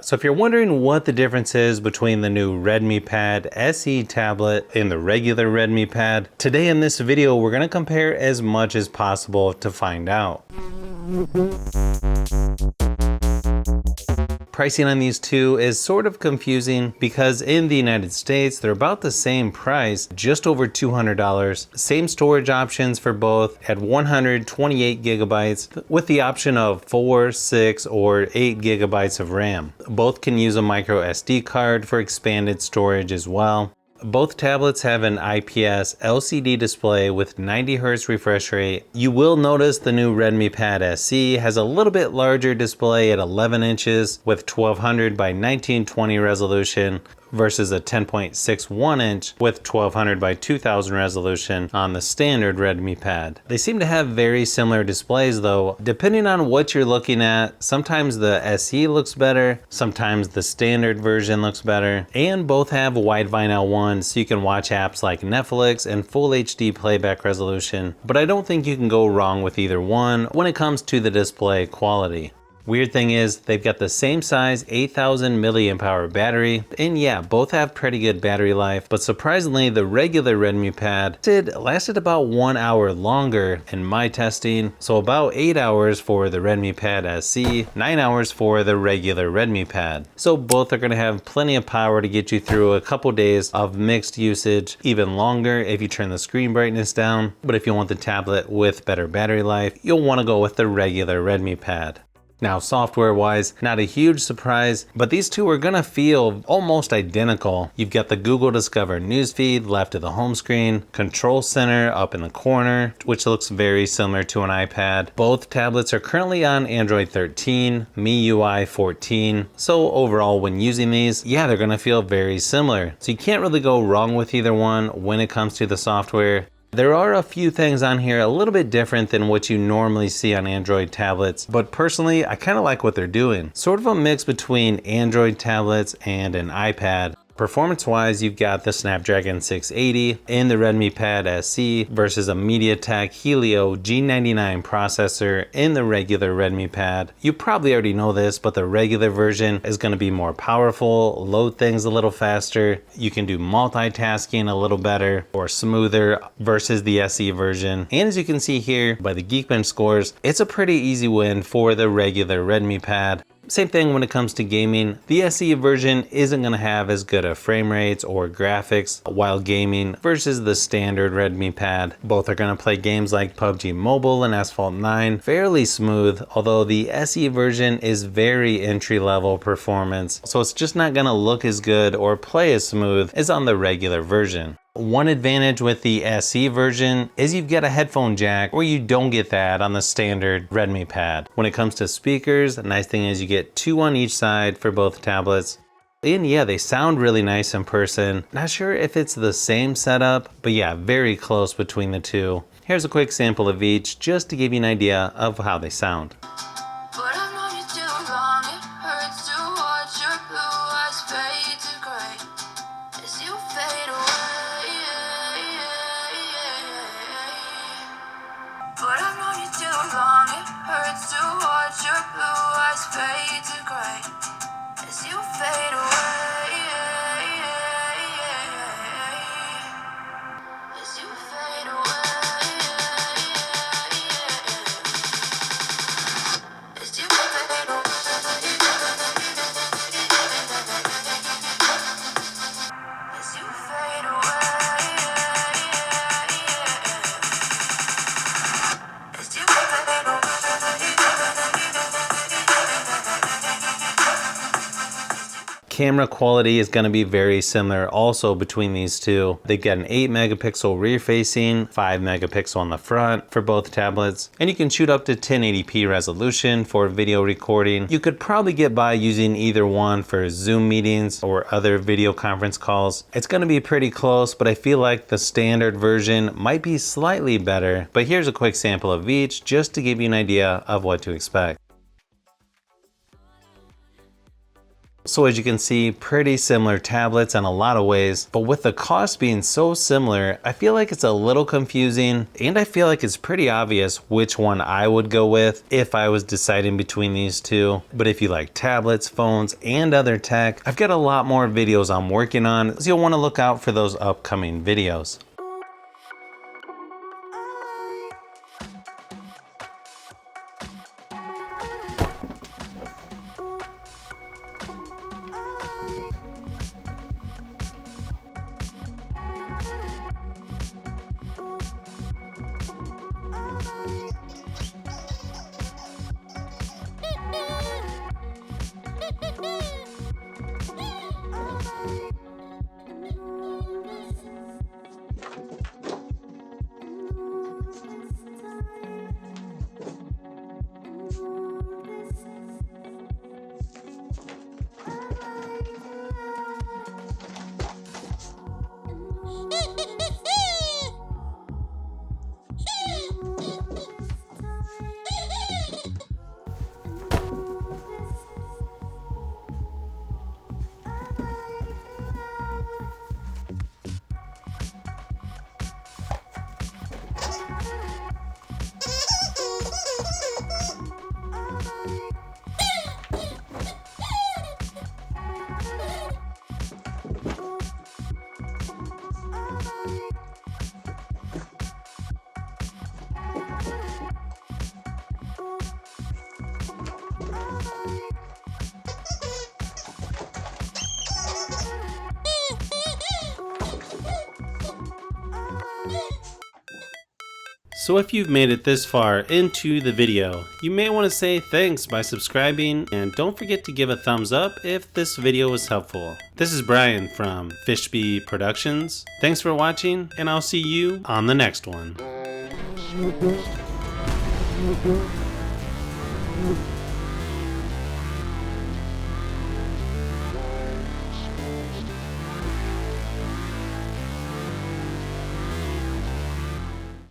So if you're wondering what the difference is between the new Redmi Pad SE tablet and the regular Redmi Pad, today in this video we're going to compare as much as possible to find out. Pricing on these two is sort of confusing because in the United States, they're about the same price, just over $200. Same storage options for both at 128 gigabytes with the option of 4, 6, or 8 gigabytes of RAM. Both can use a micro SD card for expanded storage as well. Both tablets have an IPS LCD display with 90 Hz refresh rate. You will notice the new Redmi Pad SE has a little bit larger display at 11 inches with 1200 by 1920 resolution versus a 10.61 inch with 1200 by 2000 resolution on the standard Redmi Pad. They seem to have very similar displays though. Depending on what you're looking at, sometimes the SE looks better, sometimes the standard version looks better, and both have wide vinyl ones so you can watch apps like Netflix and full HD playback resolution, but I don't think you can go wrong with either one when it comes to the display quality. Weird thing is, they've got the same size 8000 milliamp hour battery, and yeah, both have pretty good battery life, but surprisingly, the regular Redmi Pad lasted about 1 hour longer in my testing, so about 8 hours for the Redmi Pad SE, 9 hours for the regular Redmi Pad. So both are going to have plenty of power to get you through a couple days of mixed usage, even longer if you turn the screen brightness down, but if you want the tablet with better battery life, you'll want to go with the regular Redmi Pad. Now, software-wise, not a huge surprise, but these two are gonna feel almost identical. You've got the Google Discover newsfeed left of the home screen, Control Center up in the corner, which looks very similar to an iPad. Both tablets are currently on Android 13, MIUI 14, so overall when using these, yeah, they're gonna feel very similar. So you can't really go wrong with either one when it comes to the software. There are a few things on here a little bit different than what you normally see on Android tablets, but personally, I kind of like what they're doing. Sort of a mix between Android tablets and an iPad. Performance-wise, you've got the Snapdragon 680 in the Redmi Pad SE versus a MediaTek Helio G99 processor in the regular Redmi Pad. You probably already know this, but the regular version is going to be more powerful, load things a little faster. You can do multitasking a little better or smoother versus the SE version. And as you can see here by the Geekbench scores, it's a pretty easy win for the regular Redmi Pad. Same thing when it comes to gaming. The SE version isn't going to have as good of frame rates or graphics while gaming versus the standard Redmi Pad. Both are going to play games like PUBG Mobile and Asphalt 9 fairly smooth, although the SE version is very entry-level performance, so it's just not going to look as good or play as smooth as on the regular version. One advantage with the SE version is you've got a headphone jack where you don't get that on the standard Redmi Pad. When it comes to speakers, the nice thing is you get 2 on each side for both tablets. And yeah, they sound really nice in person. Not sure if it's the same setup, but yeah, very close between the two. Here's a quick sample of each just to give you an idea of how they sound. Camera quality is going to be very similar also between these two. They've got an 8 megapixel rear facing, 5 megapixel on the front for both tablets, and you can shoot up to 1080p resolution for video recording. You could probably get by using either one for Zoom meetings or other video conference calls. It's going to be pretty close, but I feel like the standard version might be slightly better. But here's a quick sample of each just to give you an idea of what to expect. So as you can see, pretty similar tablets in a lot of ways, but with the cost being so similar, I feel like it's a little confusing, and I feel like it's pretty obvious which one I would go with if I was deciding between these two. But if you like tablets, phones, and other tech, I've got a lot more videos I'm working on, so you'll want to look out for those upcoming videos. So if you've made it this far into the video, you may want to say thanks by subscribing, and don't forget to give a thumbs up if this video was helpful. This is Brian from FishBee Productions. Thanks for watching, and I'll see you on the next one.